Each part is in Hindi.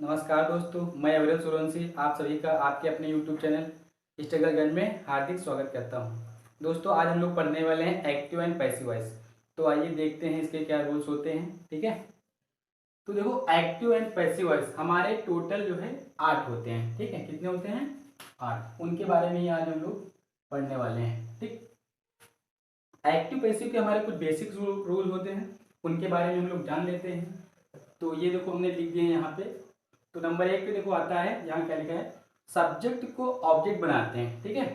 नमस्कार दोस्तों, मैं अविरल सूर्यवंशी आप सभी का आपके अपने यूट्यूब चैनल स्ट्रगल गाइड में हार्दिक स्वागत करता हूं। दोस्तों, आज हम लोग पढ़ने वाले हैं एक्टिव एंड पैसिव वॉइस। तो आइए देखते हैं इसके क्या रूल्स होते हैं। ठीक है, तो देखो एक्टिव एंड पैसिव वॉइस हमारे टोटल जो है 8 होते हैं। ठीक है, कितने होते हैं? 8। उनके बारे में ही आज हम लोग पढ़ने वाले हैं। ठीक, एक्टिव पैसिव के हमारे कुछ बेसिक रूल होते हैं, उनके बारे में हम लोग जान लेते हैं। तो ये देखो हमने लिख दिए यहाँ पे। तो नंबर 1 पे देखो आता है, यहाँ क्या लिखा है, सब्जेक्ट को ऑब्जेक्ट बनाते हैं। ठीक है,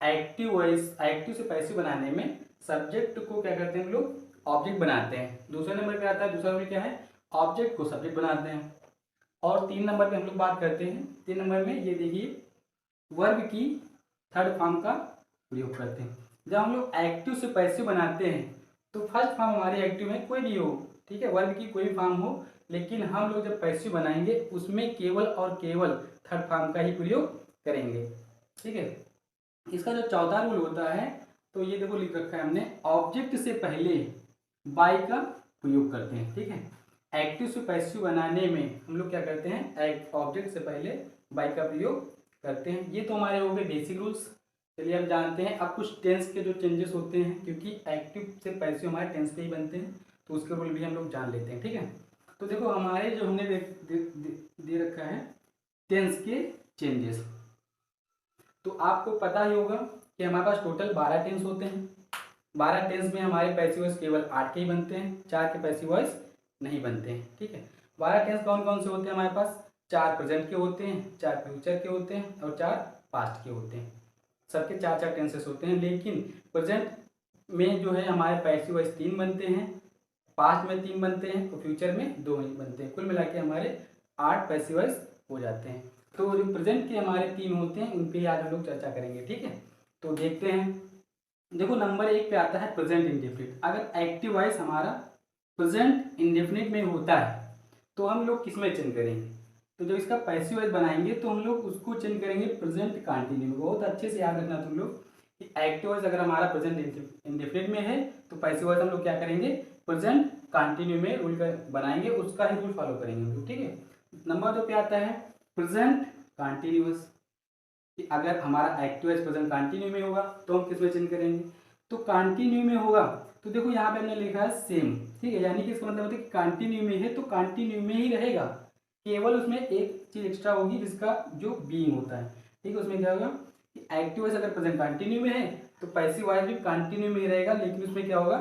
एक्टिव वॉइस, एक्टिव से पैसिव बनाने में सब्जेक्ट को क्या करते हैं हम लोग, ऑब्जेक्ट बनाते हैं। दूसरे नंबर पे आता है, दूसरा रूल क्या है, ऑब्जेक्ट को सब्जेक्ट बनाते हैं। और 3 नंबर पे हम लोग बात करते हैं, 3 नंबर में ये देखिए, वर्ब की थर्ड फॉर्म का प्रयोग करते हैं। जब हम लोग एक्टिव से पैसिव बनाते हैं तो फर्स्ट फॉर्म हमारी एक्टिव में कोई भी हो, ठीक है, वर्ब की कोई भी फॉर्म हो, लेकिन हम लोग जब पैसिव बनाएंगे उसमें केवल और केवल थर्ड फॉर्म का ही प्रयोग करेंगे। ठीक है, इसका जो चौथा रूल होता है, तो ये देखो लिख रखा है हमने, ऑब्जेक्ट से पहले बाय का प्रयोग करते हैं। ठीक है, एक्टिव से पैसिव बनाने में हम लोग क्या करते हैं, ऑब्जेक्ट से पहले बाय का प्रयोग करते हैं। ये तो हमारे हो गए बेसिक रूल्स। चलिए अब जानते हैं अब कुछ टेंस के जो चेंजेस होते हैं, क्योंकि एक्टिव से पैसिव हमारे टेंस पे ही बनते हैं, तो उसके रूल भी हम लोग जान लेते हैं। ठीक है, तो देखो हमारे जो हमने दे रखा है टेंस के चेंजेस, तो आपको पता ही होगा कि हमारे पास टोटल 12 टेंस होते हैं। 12 टेंस में हमारे पैसिव वॉइस केवल 8 के ही बनते हैं, 4 के पैसिव वॉइस नहीं बनते हैं। ठीक है, 12 टेंस कौन कौन से होते हैं हमारे पास, 4 प्रेजेंट के होते हैं, 4 फ्यूचर के होते हैं और 4 पास्ट के होते हैं। सबके 4 टेंसेस होते हैं, लेकिन प्रेजेंट में जो है हमारे पैसिव वॉइस 3 बनते हैं, पास्ट में 3 बनते हैं और फ्यूचर में 2 बनते हैं। कुल मिला के हमारे 8 पैसिव वॉइस हो जाते हैं। तो जो प्रेजेंट के हमारे 3 होते हैं उन पे आज हम लोग चर्चा करेंगे। ठीक है, तो देखते हैं। देखो नंबर 1 पे आता है प्रेजेंट इंडेफिनिट। अगर एक्टिव वॉइस हमारा प्रेजेंट इंडेफिनिट में होता है तो हम लोग किस में चेंज करेंगे, तो जब इसका पैसिव वॉइस बनाएंगे तो हम लोग उसको चेंज करेंगे प्रेजेंट कंटिन्यू में। बहुत अच्छे से याद रखना तुम लोग कि एक्टिव वॉइस अगर हमारा प्रेजेंट इंडेफिनिट में है तो पैसिव वॉइस हम लोग क्या करेंगे, प्रेजेंट कंटिन्यू में रूल बनाएंगे, उसका ही रूल फॉलो करेंगे हम लोग। ठीक है, नंबर 2 पे आता है प्रेजेंट कंटिन्यूअस। अगर हमारा एक्टिव वॉइस प्रेजेंट कंटिन्यू में होगा तो हम किस में चेंज करेंगे, तो कंटिन्यू में होगा तो देखो यहाँ पे हमने लिखा है सेम। ठीक है, यानी कि इसका मतलब होता है कि कंटिन्यू में है तो कंटिन्यू में ही रहेगा, केवल उसमें एक चीज एक्स्ट्रा होगी जिसका जो बीइंग होता है। ठीक है, उसमें क्या होगा कि एक्टिव वॉइस अगर प्रेजेंट कंटिन्यू में है तो पैसिव वॉइस भी कंटिन्यू में ही रहेगा, लेकिन उसमें क्या होगा,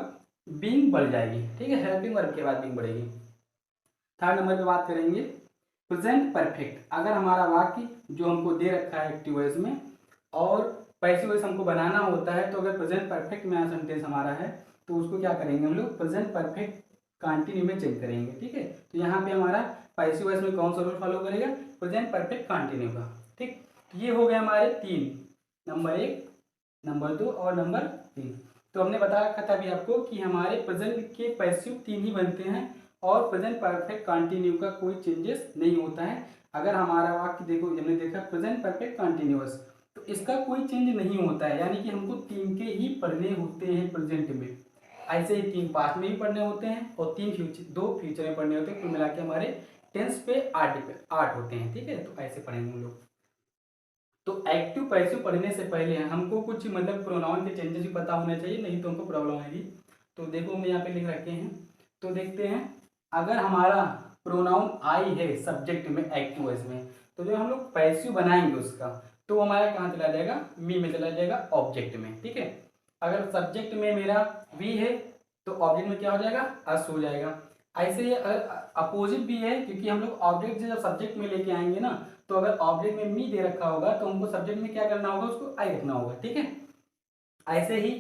बीइंग बढ़ जाएगी। ठीक है, हेल्पिंग वर्ब के बाद बीइंग बढ़ेगी। थर्ड नंबर पे बात करेंगे प्रेजेंट परफेक्ट। अगर हमारा वाक्य जो हमको दे रखा है एक्टिव वॉइस में और पैसिव वॉइस हमको बनाना होता है, तो अगर प्रेजेंट परफेक्ट में सेंटेंस हमारा है तो उसको क्या करेंगे हम लोग, प्रेजेंट परफेक्ट कंटिन्यू में चेंज करेंगे। ठीक है, तो यहाँ पे हमारा पैसिव वॉइस में कौन सा रूल फॉलो करेगा, प्रेजेंट परफेक्ट कंटिन्यू का। ठीक, तो ये हो गए हमारे 3, नंबर 1, नंबर 2 और नंबर 3। तो हमने बता रखा था अभी आपको कि हमारे प्रेजेंट के पैसिव 3 ही बनते हैं और प्रेजेंट परफेक्ट कंटिन्यू का कोई चेंजेस नहीं होता है। अगर हमारा वाक्य देखो, हमने देखा प्रेजेंट परफेक्ट कंटिन्यूअस, तो इसका कोई चेंज नहीं होता है, यानी कि हमको 3 के ही पढ़ने होते हैं प्रेजेंट में। ऐसे ही 3 पास्ट में भी पढ़ने होते हैं और 3 फ्यूचर, 2 फ्यूचर में पढ़ने होते हैं। कुल मिला के हमारे टेंस पे 8 होते हैं। ठीक है, तो ऐसे पढ़ेंगे हम लोग। तो एक्टिव पैसिव पढ़ने से पहले हमको कुछ मतलब प्रोनाउन के चेंजेस भी पता होने चाहिए, नहीं तो हमको प्रॉब्लम आएगी। तो देखो हमने यहाँ पे लिख रखे हैं, तो देखते हैं। अगर हमारा प्रोनाउन आई है सब्जेक्ट में एक्टिव वॉइस में, तो जो हम लोग पैसिव बनाएंगे उसका, तो हमारा कहाँ चला जाएगा, मी में चला जाएगा, ऑब्जेक्ट में। ठीक है, अगर सब्जेक्ट में मेरा वी है तो ऑब्जेक्ट में क्या हो जाएगा, अस हो जाएगा। ऐसे ही अपोजिट भी है, क्योंकि हम लोग ऑब्जेक्ट जब सब्जेक्ट में लेके आएंगे ना, तो अगर ऑब्जेक्ट में मी दे रखा होगा तो हमको सब्जेक्ट में क्या करना होगा, उसको आई रखना होगा। ठीक है, ऐसे ही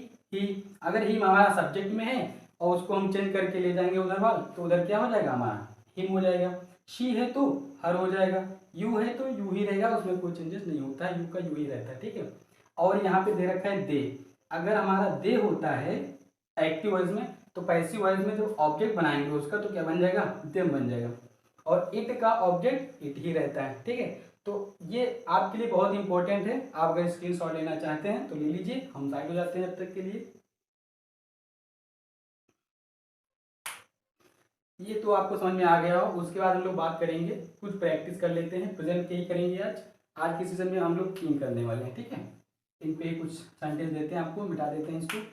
अगर ही हमारा सब्जेक्ट में है और उसको हम चेंज करके ले जाएंगे उधर वाल, तो उधर क्या हो जाएगा, हमारा हिम हो जाएगा। शी है तो हर हो जाएगा, यू है तो यू ही रहेगा, उसमें कोई चेंजेस नहीं होता है, यू का यू ही रहता है। ठीक है, और यहाँ पे दे रखा है दे। अगर हमारा दे होता है एक्टिव वॉइस में, तो पैसिव वॉइस में जो ऑब्जेक्ट बनाएंगे उसका, तो क्या बन जाएगा, देम बन जाएगा। और इट का ऑब्जेक्ट इट ही रहता है। ठीक है, तो ये आपके लिए बहुत इंपॉर्टेंट है। आप अगर स्क्रीनशॉट लेना चाहते हैं तो ले लीजिए, हम साइड हो जाते हैं अब तक के लिए। ये तो आपको समझ में आ गया हो। उसके बाद हम लोग बात करेंगे, कुछ प्रैक्टिस कर लेते हैं। प्रेजेंट के ही करेंगे आज। आज के सेशन में हम लोग 3 करने वाले हैं, ठीक है। इन पे कुछ सेंटेंस देते हैं आपको, मिटा देते हैं इसको।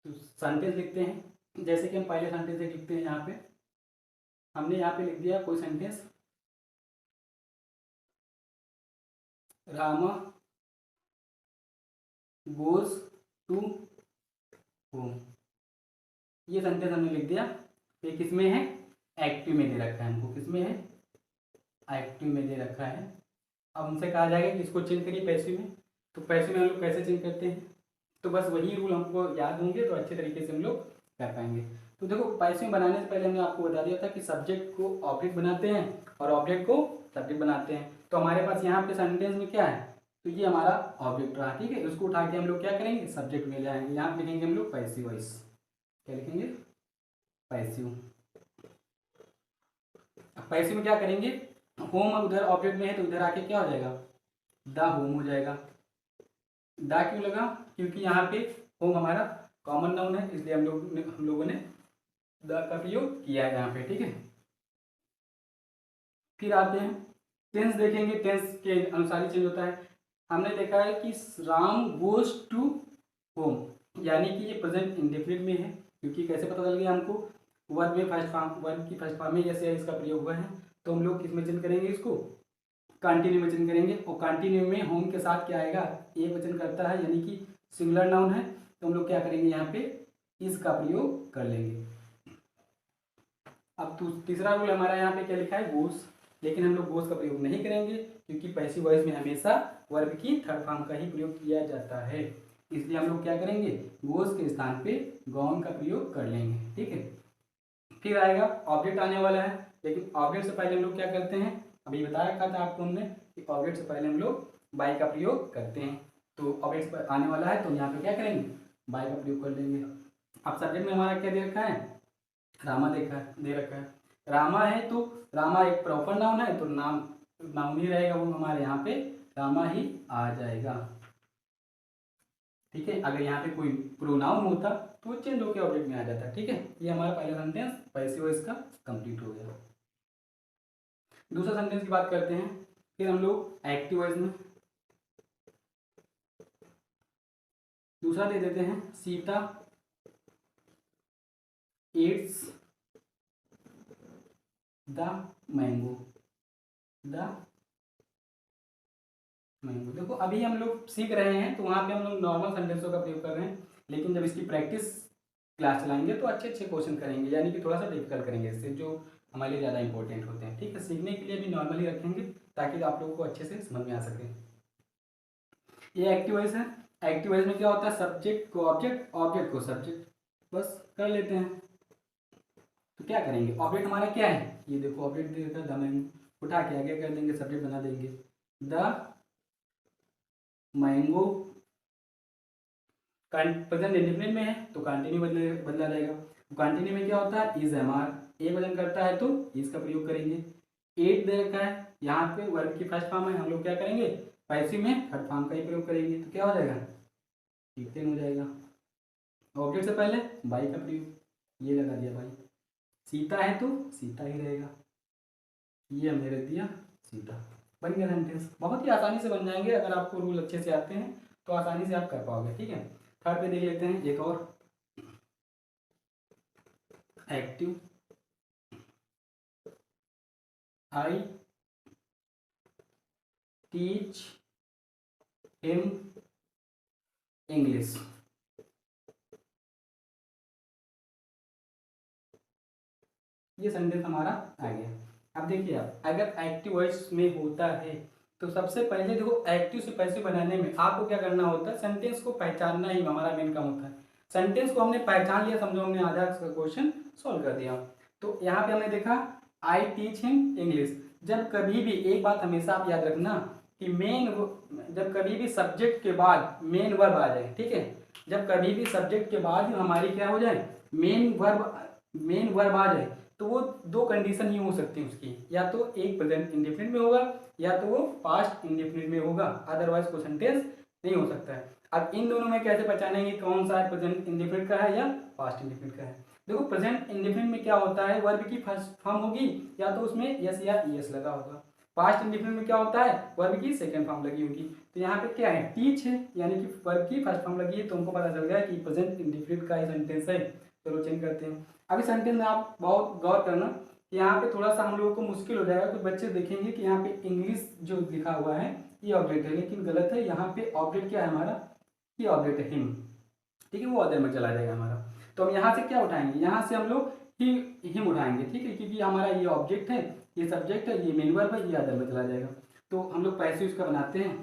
तो सेंटेंस लिखते हैं, जैसे कि हम पहले सेंटेंस लिखते हैं। यहाँ पे हमने यहाँ पे लिख दिया कोई sentence, Rama goes to home. ये सेंटेंस हमने लिख दिया। ये किसमें है? एक्टिव में दे रखा है हमको। किसमें है? एक्टिव में दे रखा है। अब हमसे कहा जाएगा कि इसको चेंज करिए पैसिव में। तो पैसिव में हम लोग कैसे चेंज करते हैं? तो बस वही रूल हमको याद होंगे तो अच्छे तरीके से हम लोग कर पाएंगे। तो देखो, पैसिव बनाने से पहले हमने आपको बता दिया था कि सब्जेक्ट को ऑब्जेक्ट बनाते हैं और ऑब्जेक्ट को सब्जेक्ट बनाते हैं। तो हमारे पास यहाँ पे सेंटेंस में क्या है? तो ये हमारा ऑब्जेक्ट रहा, ठीक है। इसको उठा के हम लोग क्या करेंगे? सब्जेक्ट में ले आएंगे। यहाँ पे लिखेंगे हम लोग पैसिव वॉइस। क्या लिखेंगे? पैसिव। अब पैसिव में क्या करेंगे? होम उधर ऑब्जेक्ट में है तो उधर आके क्या हो जाएगा? द होम हो जाएगा। द क्यों लगा? क्योंकि यहाँ पे होम हमारा कॉमन नाउन है, इसलिए हम लोगों ने द का प्रयोग किया है यहाँ पे, ठीक है। फिर आते हैं टेंस देखेंगे। टेंस के अनुसार ही चेंज होता है। हमने देखा है कि राम गोज टू होम, यानी कि ये प्रेजेंट इंडेफिनिट में है। क्योंकि कैसे पता चल गया हमको? वर्ब में फर्स्ट फॉर्म, वर्ब की फर्स्ट फॉर्म में जैसे इसका प्रयोग हुआ है। तो हम लोग किस में चेंज करेंगे? इसको कंटिन्यू में चेंज करेंगे। और कंटिन्यू में होम के साथ क्या आएगा? एक वचन करता है, यानी कि सिंगुलर नाउन है। तो हम लोग क्या करेंगे? यहाँ पे इसका प्रयोग कर लेंगे। अब तीसरा रूल हमारा यहाँ पे क्या लिखा है? गोज। लेकिन हम लोग गोज का प्रयोग नहीं करेंगे, क्योंकि पैसिव वॉइस में हमेशा वर्ब की थर्ड फॉर्म का ही प्रयोग किया जाता है। इसलिए हम लोग क्या करेंगे? गोज के स्थान पे गॉन का प्रयोग कर लेंगे, ठीक है। फिर आएगा ऑब्जेक्ट आने वाला है। लेकिन ऑब्जेक्ट से पहले हम लोग क्या करते हैं? अभी बताया रखा था आपको हमने कि ऑब्जेक्ट से पहले हम लोग बाय का प्रयोग करते हैं। तो ऑब्जेक्ट पर आने वाला है तो यहाँ पे क्या करेंगे? बाय का प्रयोग कर लेंगे। अब सब्जेक्ट में हमारा क्या दे रखा है? रामा दे रखा है। रामा है तो रामा एक प्रॉपर नाउन है, तो नाउन ही रहेगा वो हमारे यहाँ पे, रामा ही आ जाएगा, ठीक है। अगर यहाँ पे कोई प्रोनाउन होता तो वो चेंज होकर ऑब्जेक्ट में आ जाता, ठीक है। ये हमारा पहला सेंटेंस पैसिव वॉइस का कंप्लीट हो गया। दूसरा सेंटेंस की बात करते हैं। फिर हम लोग एक्टिव वॉइस में दूसरा दे देते हैं, Sita eats the mango. The mango. देखो, अभी हम लोग सीख रहे हैं तो वहाँ पे हम लोग नॉर्मल सेंटेंसों का प्रयोग कर रहे हैं। लेकिन जब इसकी प्रैक्टिस क्लास चलाएंगे तो अच्छे अच्छे क्वेश्चन करेंगे, यानी कि थोड़ा सा डिफिकल्ट करेंगे इससे, जो हमारे लिए ज़्यादा इंपॉर्टेंट होते हैं, ठीक है। सीखने के लिए भी नॉर्मल ही रखेंगे ताकि आप लोगों को अच्छे से समझ में आ सके। ये एक्टिव वॉइस है। एक्टिव वॉइस में क्या होता है? सब्जेक्ट को ऑब्जेक्ट, ऑब्जेक्ट को सब्जेक्ट, बस कर लेते हैं। तो क्या करेंगे? ऑब्जेक्ट हमारा क्या है? ये देखो ऑब्जेक्ट दे रखा है द मैंगो, उठा के आगे कर देंगे, सब्जेक्ट बना देंगे द मैंगो। प्रेजेंट इंडेफिनिट में है तो कंटिन्यू बदला जाएगा। कंटिन्यू में क्या होता है? इज एमआर एक वचन करता है तो इज का प्रयोग करेंगे। एट दे रखा है, यहाँ पे वर्ब की फर्स्ट फॉर्म है, हम लोग क्या करेंगे? पैसिव में थर्ड फॉर्म का ही प्रयोग करेंगे। तो क्या हो जाएगा? इथेन हो जाएगा। ऑब्जेक्ट से पहले बाई का प्रयोग, ये लगा दिया बाई। सीता है तो सीता ही रहेगा, ये हमने रख दिया सीता। बन गया सेंटेंस। बहुत ही आसानी से बन जाएंगे अगर आपको रूल अच्छे से आते हैं तो आसानी से आप कर पाओगे, ठीक है। थर्ड पे देख लेते हैं एक और, active. I teach him English. ये सेंटेंस हमारा आ गया। अब देखिए, आप अगर एक्टिव वॉइस में होता है तो सबसे पहले देखो, एक्टिव से पैसिव बनाने में आपको क्या करना होता है? सेंटेंस को पहचानना ही हमारा मेन काम होता है। सेंटेंस को हमने पहचान लिया, समझो हमने आधा क्वेश्चन सॉल्व कर दिया। तो यहाँ पे हमने देखा आई टीच हिम इंग्लिश। जब कभी भी एक बात हमेशा आप याद रखना कि जब कभी भी सब्जेक्ट के बाद मेन वर्ब आ जाए, ठीक है, जब कभी भी सब्जेक्ट के बाद हमारी क्या हो जाए, मेन वर्ब आ जाए, तो वो दो कंडीशन ही हो सकती है उसकी, या तो एक प्रेजेंट इंडेफिनिट में होगा या तो वो पास्ट इंडेफिनिट में होगा, अदरवाइज कोई सेंटेंस नहीं हो सकता है। अब इन दोनों में कैसे पहचानेंगे कौन सा प्रेजेंट इंडेफिनिट का है या पास्ट इंडेफिनिट का है। देखो प्रेजेंट इंडेफिनिट में क्या होता है, वर्ब की फर्स्ट फॉर्म होगी या तो उसमें यस या ईएस लगा होगा। पास्ट इंडेफिनिट में क्या होता है, वर्ब की सेकंड फॉर्म लगी होगी। तो यहाँ पे क्या है, टीच है, यानी कि वर्ब की फर्स्ट फॉर्म लगी है, तो हमको पता चल गया कि प्रेजेंट इंडेफिनिट का ही सेंटेंस है। चलो चेंज करते हैं। अभी सेंटेंस में आप बहुत गौर करना कि यहाँ पे थोड़ा सा हम लोगों को मुश्किल हो जाएगा, कुछ बच्चे देखेंगे कि यहाँ पे इंग्लिश जो लिखा हुआ है ये ऑब्जेक्ट है, लेकिन गलत है। यहाँ पे ऑब्जेक्ट क्या है हमारा, ये ऑब्जेक्ट है हिम, ठीक है, वो अदर में चला जाएगा हमारा। तो हम यहाँ से क्या उठाएंगे, यहाँ से हम लोग ही हिम उठाएंगे, ठीक है, क्योंकि हमारा ये ऑब्जेक्ट है, ये सब्जेक्ट है, ये मेन वर्ब है, ये अदर में चला जाएगा। तो हम लोग पैसिव इसका बनाते हैं,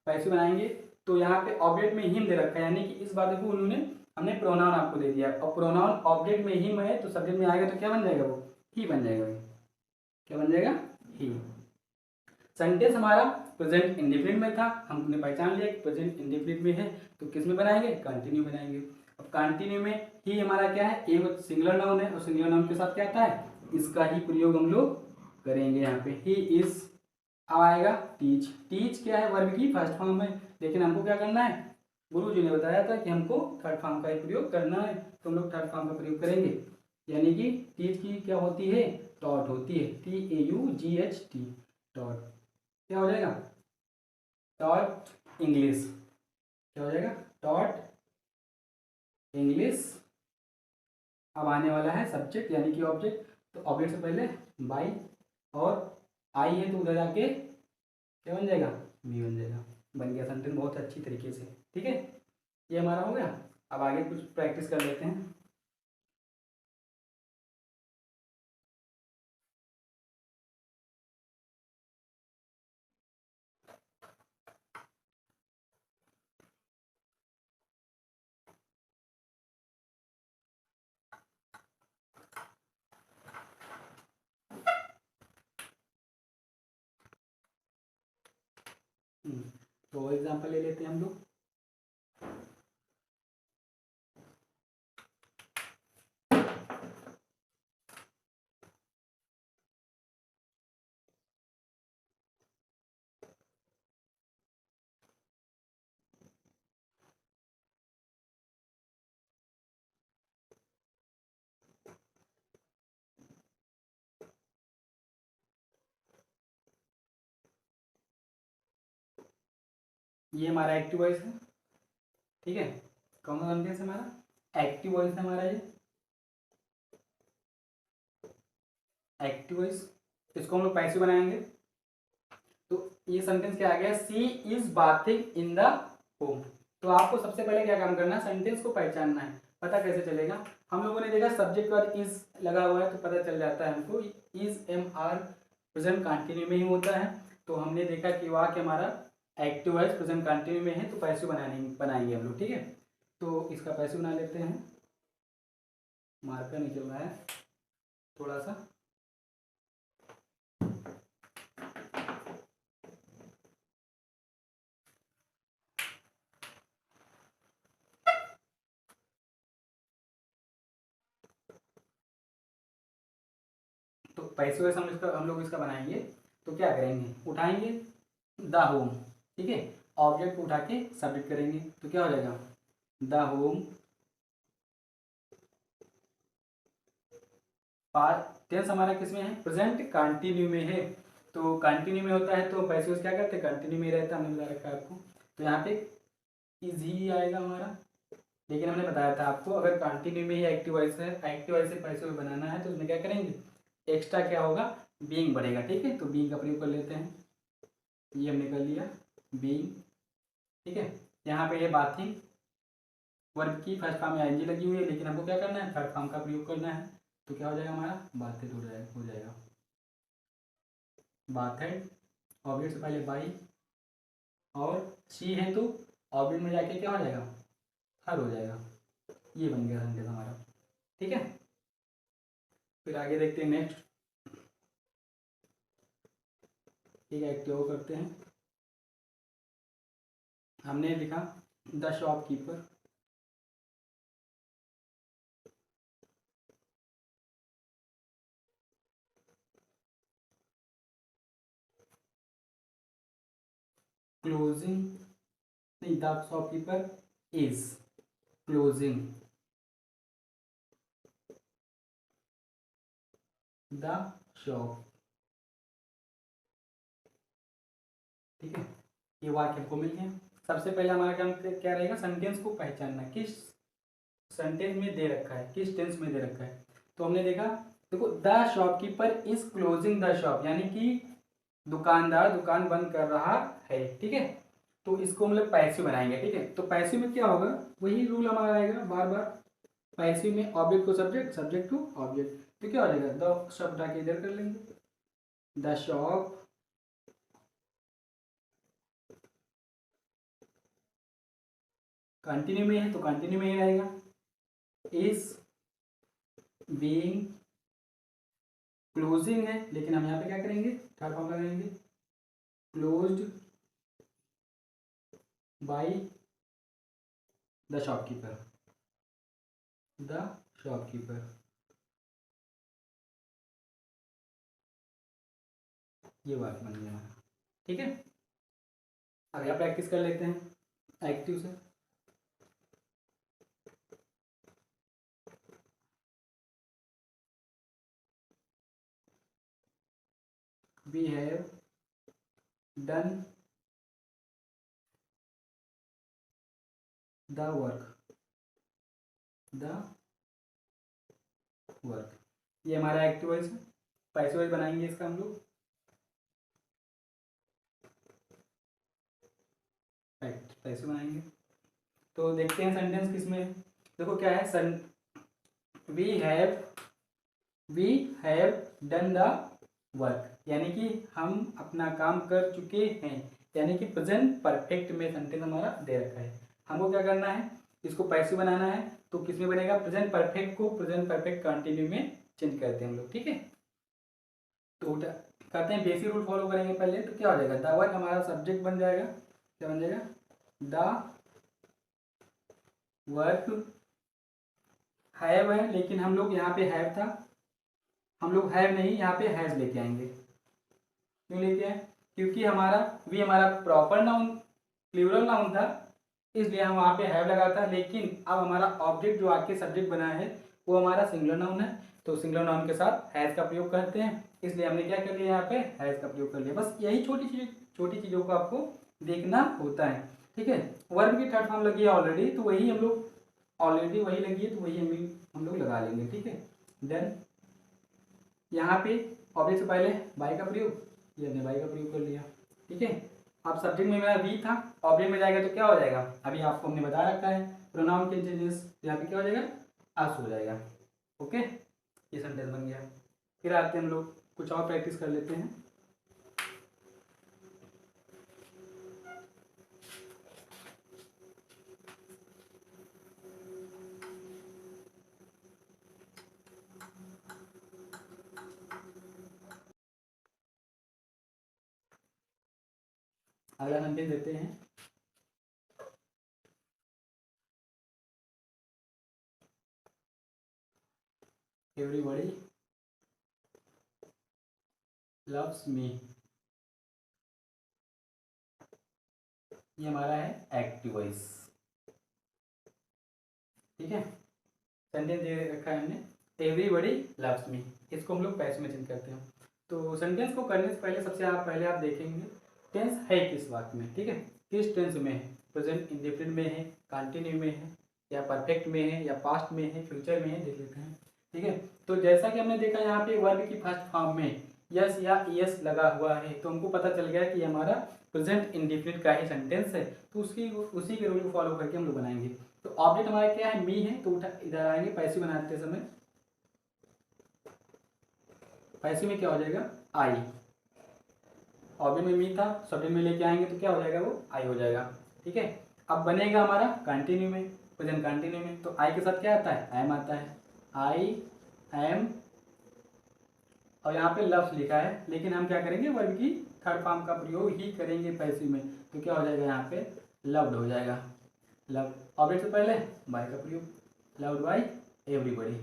पैसिव बनाएंगे। तो यहाँ पे ऑब्जेक्ट में हिम दे रखा है, यानी कि इस बात को उन्होंने हमने प्रोनाउन आपको दे दिया, और प्रोनाउन ऑब्जेक्ट में हिम है तो सब्जेक्ट में आएगा तो क्या बन जाएगा, वो ही बन जाएगा। क्या बन जाएगा, ही। सेंटेंस हमारा प्रेजेंट इंडेफिनिट में था, हमने पहचान लिया कि प्रेजेंट इंडेफिनिट में है, तो किस में बनाएंगे, कंटिन्यू बनाएंगे। अब कंटिन्यू में ही हमारा क्या है, एक सिंगुलर नाउन है, और सिंगुलर नाउन के साथ क्या आता है, इसका ही प्रयोग हम लोग करेंगे। यहाँ पे ही इज, अब आएगा टीच। टीच क्या है, वर्ब की फर्स्ट फॉर्म है, लेकिन हमको क्या करना है, गुरु जी ने बताया था कि हमको थर्ड फॉर्म का ही प्रयोग करना है, तो हम लोग थर्ड फॉर्म का प्रयोग करेंगे। यानी कि टीच की क्या होती है, टॉट होती है, TAUGHT, टॉट। क्या हो जाएगा, टॉट इंग्लिश। क्या हो जाएगा, टॉट इंग्लिश। अब आने वाला है सब्जेक्ट यानी कि ऑब्जेक्ट, तो ऑब्जेक्ट से पहले बाई, और आई है तो उधर जाके क्या बन जाएगा, बी बन जाएगा। बन गया सेंटेंस बहुत अच्छी तरीके से, ठीक है, ये हमारा हो गया। अब आगे कुछ प्रैक्टिस कर लेते हैं। तो एग्जांपल ले लेते हैं हम लोग। ये हमारा एक्टिव वॉइस है, ठीक है, कौन सा सेंटेंस है हमारा, एक्टिव वॉइस है हमारा, ये एक्टिव वॉइस। इसको हम लोग पैसिव बनाएंगे। तो ये सेंटेंस क्या आ गया, she is bathing in the home. तो आपको सबसे पहले क्या काम करना है, सेंटेंस को पहचानना है। पता कैसे चलेगा, हम लोगों ने देखा सब्जेक्ट पर इज लगा हुआ है तो पता चल जाता है हमको, इज MR प्रेजेंट कंटिन्यू में ही होता है। तो हमने देखा कि वाक्य हमारा एक्टिव वॉइस प्रेजेंट कंटिन्यू में है, तो पैसिव बनाएंगे हम लोग, ठीक है। तो इसका पैसिव बना लेते हैं, मार्कर नहीं चल रहा है थोड़ा सा। तो पैसिव वॉइस हम लोग इसका बनाएंगे। तो क्या करेंगे, उठाएंगे द होम, ठीक है, ऑब्जेक्ट को उठा के सबमिट करेंगे, तो क्या हो जाएगा, द होम। टेंस हमारा किस में है, प्रेजेंट कंटिन्यू में है। तो कंटिन्यू में होता है तो पैसिव क्या करते हैं, कंटिन्यू में रहता है, हमने बता रखा है आपको। तो यहाँ पे इज ही आएगा हमारा, लेकिन हमने बताया था आपको अगर कंटिन्यू में ही एक्टिव वॉइस है, एक्टिव वॉइस से पैसिव बनाना है तो उसमें क्या करेंगे, एक्स्ट्रा क्या होगा, बीइंग बढ़ेगा, ठीक है। तो बीइंग का प्रयोग कर लेते हैं, ये हमने कर लिया बीइंग, ठीक है। यहाँ पे ये बाथिंग, वर्ब की फर्स्ट फॉर्म में आईएनजी लगी हुई है, लेकिन हमको क्या करना है, थर्ड फॉर्म का प्रयोग करना है। तो क्या हो जाएगा हमारा, बाथेड हो जाएगा बाथेड। ऑब्जेक्ट से पहले बाई, और सी है तो ऑब्जेक्ट में जाके क्या हो जाएगा, हर हो जाएगा। ये बन गया सेंटेंस हमारा, ठीक है। फिर आगे देखते हैं नेक्स्ट। ठीक है, एक्टिव करते हैं। हमने लिखा द शॉपकीपर, क्लोजिंग, नहीं, the shopkeeper is closing the shop. ठीक है, ये वाक्य हमको मिल गया। सबसे पहले हमारा काम क्या रहेगा, सेंटेंस को पहचानना, किस सेंटेंस में दे रखा है, किस टेंस में दे रखा है। तो हमने देखा, देखो the shopkeeper is closing the shop, यानी कि दुकानदार दुकान बंद कर रहा है। ठीक है, तो इसको मतलब पैसिव बनाएंगे। ठीक है, तो पैसिव में क्या होगा, वही रूल हमारा आएगा बार बार। पैसिव में ऑब्जेक्ट को सब्जेक्ट, सब्जेक्ट टू ऑब्जेक्ट, तो क्या हो जाएगा, द शॉप हटा के इधर कर लेंगे, द शॉप कंटिन्यू में है तो कंटिन्यू में ही रहेगा, इज बीइंग, क्लोजिंग है लेकिन हम यहाँ पे क्या करेंगे, थर्ड फॉर्म लगाएंगे, closed by the shopkeeper, the shopkeeper. ये बात बन गया हमारा। ठीक है, अगला प्रैक्टिस कर लेते हैं एक्टिव से। We have done the work, the work, ये हमारा एक्टिव वॉइस है। पैसिव वॉइस बनाएंगे इसका हम लोग, पैसिव बनाएंगे। तो देखते हैं सेंटेंस किसमें है। देखो क्या है, since we have done the work, यानी कि हम अपना काम कर चुके हैं, यानी कि प्रेजेंट परफेक्ट में सेंटेंस हमारा दे रखा है। हमको क्या करना है, इसको पैसिव बनाना है। तो किसमें बनेगा, प्रेजेंट परफेक्ट को प्रेजेंट परफेक्ट कंटिन्यू में चेंज करते हैं हम लोग। ठीक है, तो करते हैं, बेसिक रूल फॉलो करेंगे पहले। तो क्या हो जाएगा, द वर्क हमारा सब्जेक्ट बन जाएगा, क्या बन जाएगा, द वर्क हैव है, लेकिन हम लोग यहाँ पे हैव था, हम लोग हैव नहीं, यहाँ पे हैज लेके आएंगे। क्यों लेके आए, क्योंकि हमारा वी हमारा प्रॉपर नाउन प्लूरल नाउन था, इसलिए हम वहाँ पे हैव लगा था। लेकिन अब हमारा ऑब्जेक्ट जो आके सब्जेक्ट बना है वो हमारा सिंगुलर नाउन है, तो सिंगुलर नाउन के साथ हैज का प्रयोग करते हैं, इसलिए हमने क्या कर लिया, यहाँ पे हैज का प्रयोग कर लिया। बस यही छोटी चीज़ों को आपको देखना होता है। ठीक है, वर्ब की थर्ड फॉर्म लगी है ऑलरेडी, तो वही हम लोग ऑलरेडी वही लगी है, तो वही हम लोग लगा लेंगे। ठीक है, देन यहाँ पे ऑब्जेक्ट से पहले बाय का प्रयोग, ये हमने बाय का प्रयोग कर लिया। ठीक है, अब सब्जेक्ट में मेरा वी था, ऑब्जेक्ट में जाएगा तो क्या हो जाएगा, अभी आपको हमने बता रखा है, प्रोनाउन के चेंजेस, यहाँ पे क्या हो जाएगा, अस हो जाएगा। ओके, ये सेंटेंस बन गया। फिर आते हैं हम लोग कुछ और प्रैक्टिस कर लेते हैं। अगला सेंटेंस देते हैं, एवरीबॉडी लव्स मी, ये हमारा है एक्टिव वॉइस। ठीक है, सेंटेंस दे रखा है हमने, एवरीबॉडी लव्स मी, इसको हम लोग पैसिव में चेंज करते हैं। तो सेंटेंस को करने से पहले सबसे पहले आप देखेंगे टेंस है किस वाक्य में। ठीक है, किस टेंस में है, प्रेजेंट इंडेफिनिट में है, कंटिन्यू में है, या परफेक्ट में है, या पास्ट में है, फ्यूचर में है, देख लेते हैं। ठीक है, तो जैसा कि हमने देखा यहाँ पे वर्ब की फर्स्ट फॉर्म में यस या ईएस लगा हुआ है, तो हमको पता चल गया कि हमारा प्रेजेंट इंडेफिनिट का ही सेंटेंस है, तो उसी के रूल को फॉलो करके हम लोग बनाएंगे। तो ऑब्जेक्ट हमारा क्या है, मी है, तो उठा इधर आएंगे पैसिव बनाते समय, पैसिव में क्या हो जाएगा, आई, ऑब्जेक्ट में मी था, सब्जेक्ट में लेके आएंगे तो क्या हो जाएगा, वो आई हो जाएगा। ठीक है, अब बनेगा हमारा कंटिन्यू में, प्रेजेंट कंटिन्यू में, तो आई के साथ क्या आता है, एम आता है, आई एम और यहाँ पे लव्स लिखा है, लेकिन हम क्या करेंगे, वर्ब की थर्ड फॉर्म का प्रयोग ही करेंगे पैसिव में। तो क्या हो जाएगा, यहाँ पे लव्ड हो जाएगा। लव ऑब्जेक्ट से पहले बाय का प्रयोग, लव्ड बाय एवरीबॉडी।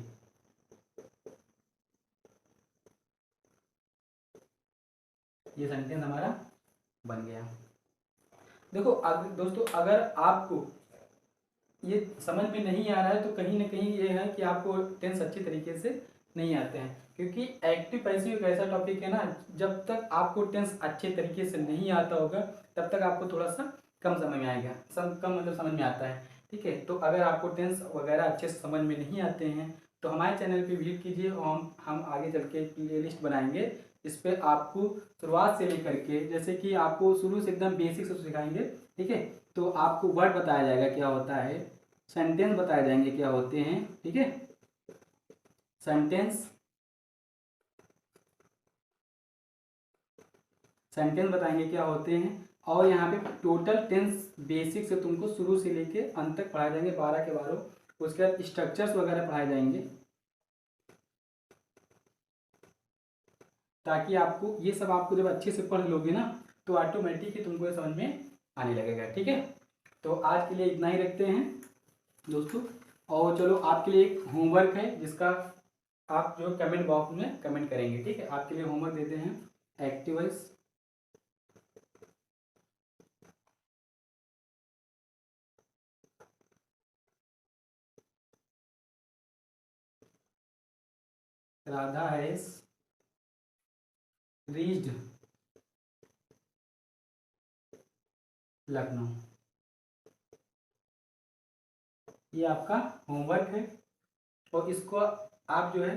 ये सेंटेंस हमारा बन गया। देखो दोस्तों, अगर आपको ये समझ में नहीं आ रहा है तो कहीं ना कहीं ये है कि आपको टेंस अच्छी तरीके से नहीं आते हैं, क्योंकि एक्टिव पैसिव एक ऐसा टॉपिक है ना, जब तक आपको टेंस अच्छे तरीके से नहीं आता होगा तब तक आपको थोड़ा सा कम समझ में आएगा, कम मतलब समझ में आता है। ठीक है, तो अगर आपको टेंस वगैरह अच्छे से समझ में नहीं आते हैं तो हमारे चैनल पे विजिट कीजिए और हम आगे चल के प्ले लिस्ट बनाएंगे। इस पर आपको शुरुआत से लेकर के, जैसे कि आपको शुरू से एकदम बेसिक से सिखाएंगे। ठीक है, तो आपको वर्ड बताया जाएगा क्या होता है, सेंटेंस बताए जाएंगे क्या होते हैं। ठीक है, सेंटेंस बताएंगे क्या होते हैं, और यहाँ पे टोटल टेंस बेसिक से तुमको शुरू से लेके अंत तक पढ़ाए जाएंगे, 12 के 12। उसके बाद स्ट्रक्चर्स वगैरह पढ़ाए जाएंगे, ताकि आपको ये सब आपको जब अच्छे से पढ़ लोगे ना तो ऑटोमेटिक ही तुमको ये समझ में आने लगेगा। ठीक है, तो आज के लिए इतना ही रखते हैं दोस्तों। और चलो, आपके लिए एक होमवर्क है जिसका आप जो कमेंट बॉक्स में कमेंट करेंगे। ठीक है, आपके लिए होमवर्क देते हैं, एक्टिवाइज राधा हैज रीच्ड लखनऊ। ये आपका होमवर्क है और इसको आप जो है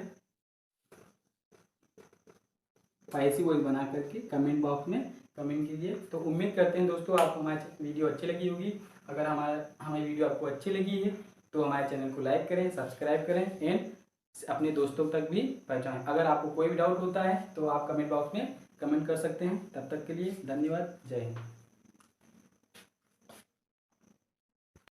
पैसिव वॉइस बना करके कमेंट बॉक्स में कमेंट कीजिए। तो उम्मीद करते हैं दोस्तों आपको हमारी वीडियो अच्छी लगी होगी। अगर हमारी वीडियो आपको अच्छी लगी है तो हमारे चैनल को लाइक करें, सब्सक्राइब करें एंड अपने दोस्तों तक भी पहुँचाएं। अगर आपको कोई भी डाउट होता है तो आप कमेंट बॉक्स में कमेंट कर सकते हैं। तब तक के लिए धन्यवाद, जय हिंद।